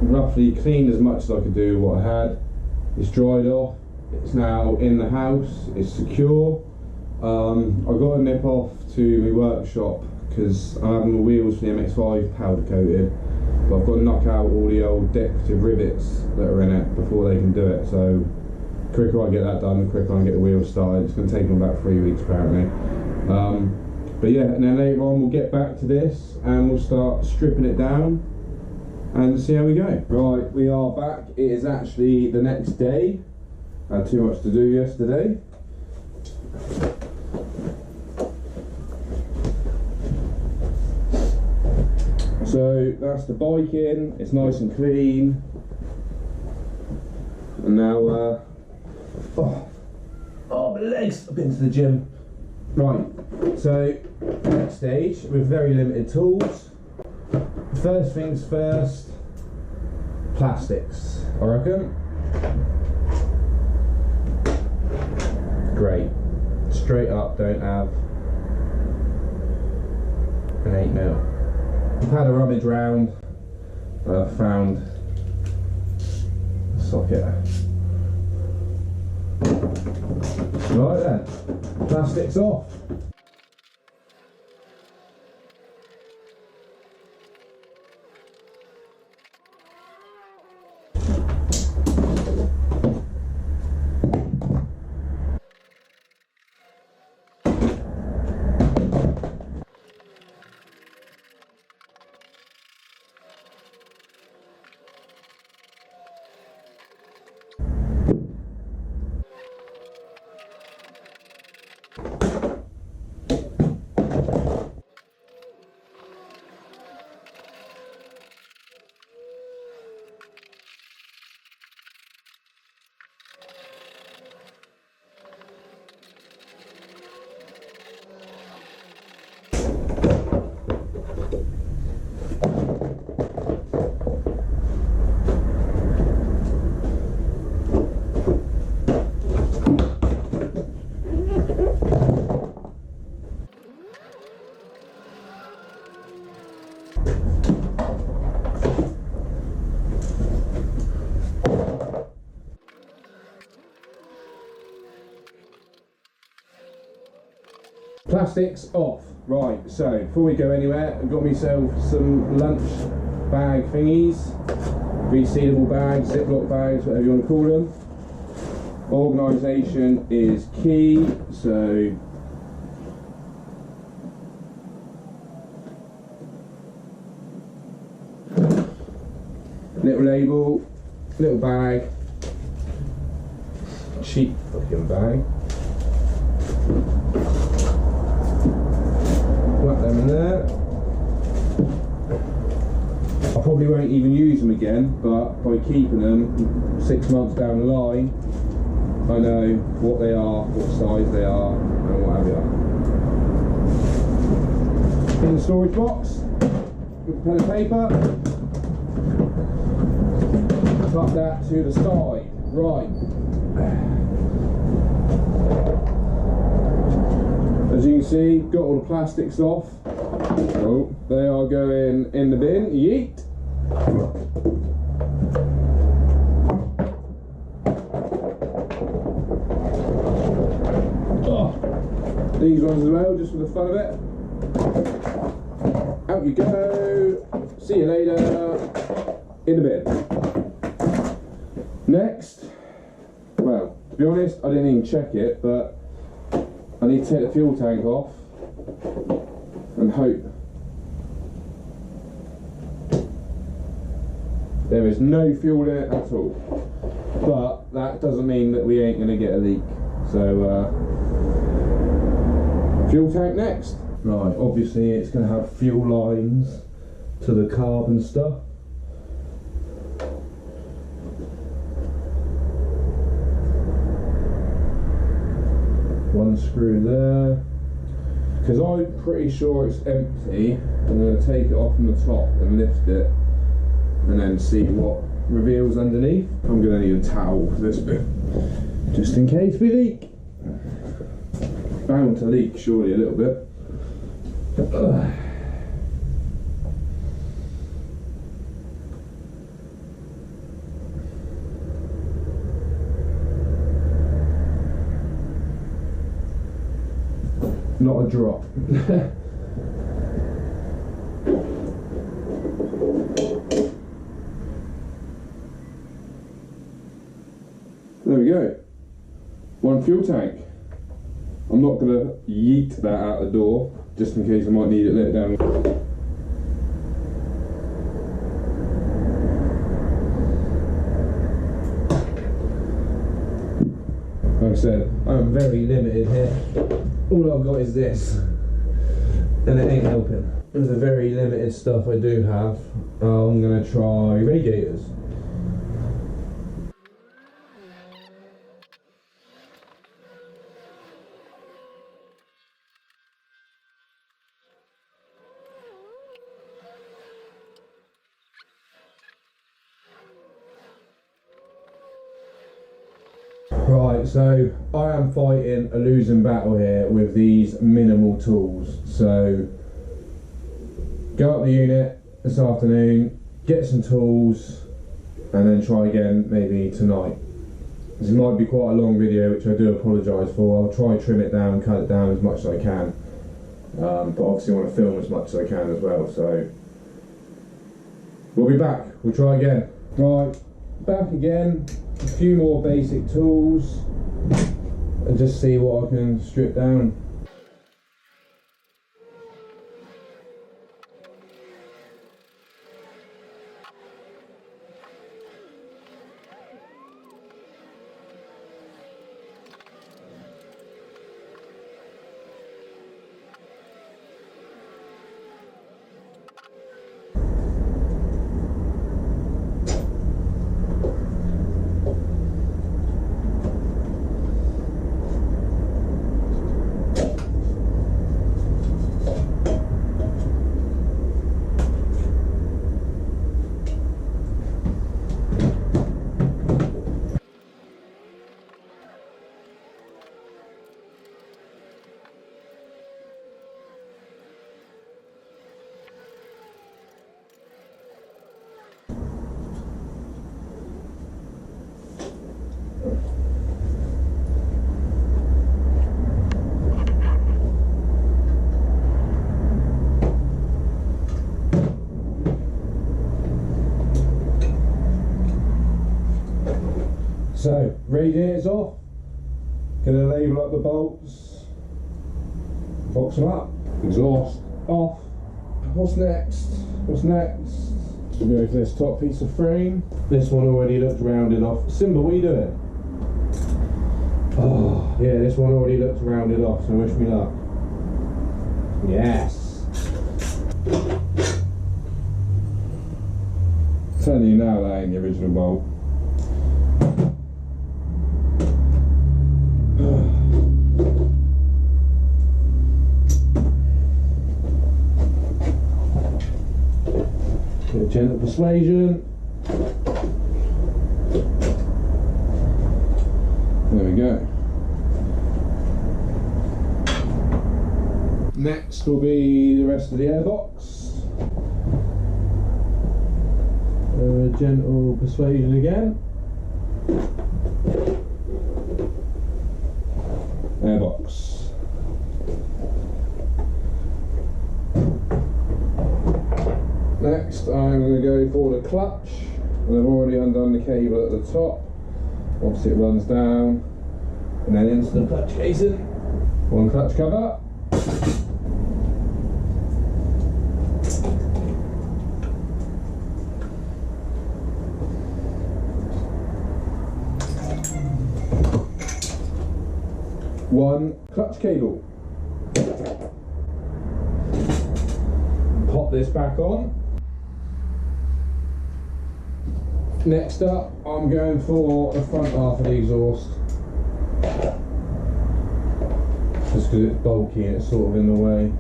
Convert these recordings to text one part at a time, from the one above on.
roughly cleaned as much as I could do what I had. It's dried off, it's now in the house, it's secure. I got a nip off to my workshop because I'm having my wheels for the MX-5 powder coated, but I've got to knock out all the old decorative rivets that are in it before they can do it. So the quicker I get that done, the quicker I can get the wheels started. It's going to take them about 3 weeks apparently. But yeah, and then later on we'll get back to this and we'll start stripping it down and see how we go. Right, we are back. It is actually the next day. I had too much to do yesterday. So that's the bike in, it's nice and clean. And now, oh my legs, I've been to the gym. Right, so next stage, with very limited tools. First things first, plastics, I reckon. Great, straight up, don't have an 8mm. I've had a rummage round, found a socket. Right then, plastics off. Plastics off. Right, so before we go anywhere, I've got myself some lunch bag thingies, resealable bags, Ziploc bags, whatever you want to call them. Organisation is key, so little label, little bag, cheap fucking bag. Whack them in there. I probably won't even use them again, but by keeping them 6 months down the line, I know what they are, what size they are, and what have you. In the storage box, with a pen and paper, tuck that to the side. Right. As you can see, got all the plastics off. Oh, they are going in the bin. Yeet. Oh, these ones as well, just for the fun of it. Out you go. See you later. In the bin. Next, well, to be honest, I didn't even check it, but I need to take the fuel tank off and hope there is no fuel in it at all. But that doesn't mean that we ain't going to get a leak. So fuel tank next. Right, obviously it's going to have fuel lines to the carb and stuff. One screw there, because I'm pretty sure it's empty. I'm going to take it off from the top and lift it and then see what reveals underneath. I'm going to need a towel for this bit, just in case we leak. Bound to leak surely a little bit. not a drop. There we go. One fuel tank. I'm not going to yeet that out the door, just in case I might need it later down. Like I said, I'm very limited here. All I've got is this, and it ain't helping. With the very limited stuff I do have, I'm going to try radiators. Right, so I am fighting a losing battle here with these minimal tools. So go up the unit this afternoon, get some tools, and then try again maybe tonight. This might be quite a long video, which I do apologise for. I'll try trim it down, cut it down as much as I can, but obviously I want to film as much as I can as well. So we'll be back, we'll try again. Right, back again. A few more basic tools and just see what I can strip down. So, radiators off, gonna label up the bolts, box them up, exhaust off. What's next? What's next? We'll go for this top piece of frame. This one already looked rounded off. Simba, what are you doing? Oh, yeah, this one already looks rounded off, so wish me luck. Yes! I'm telling you now, that ain't the original bolt. Bit of gentle persuasion. There we go. Next will be the rest of the airbox. Gentle persuasion again. Airbox. Next I'm going to go for the clutch, and I've already undone the cable at the top. Obviously it runs down and then into the clutch casing. One clutch cover. One clutch cable. Pop this back on. Next up, I'm going for the front half of the exhaust. Just because it's bulky and it's sort of in the way.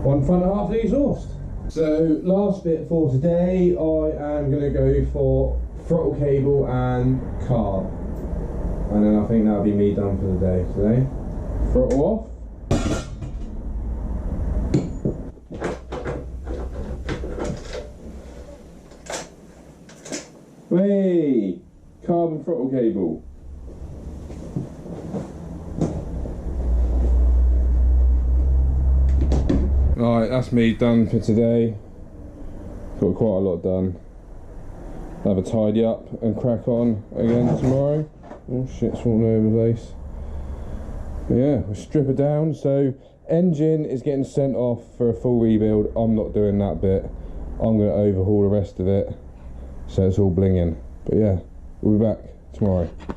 One front half of the exhaust. So last bit for today, I am going to go for throttle cable and carb. And then I think that'll be me done for the day today. Throttle off. Hey, carbon throttle cable. Right, that's me done for today. Got quite a lot done. I'll have a tidy up and crack on again tomorrow. Oh shit's falling over the place. But yeah, we'll strip it down. So engine is getting sent off for a full rebuild. I'm not doing that bit. I'm going to overhaul the rest of it so it's all blinging. But yeah, we'll be back tomorrow.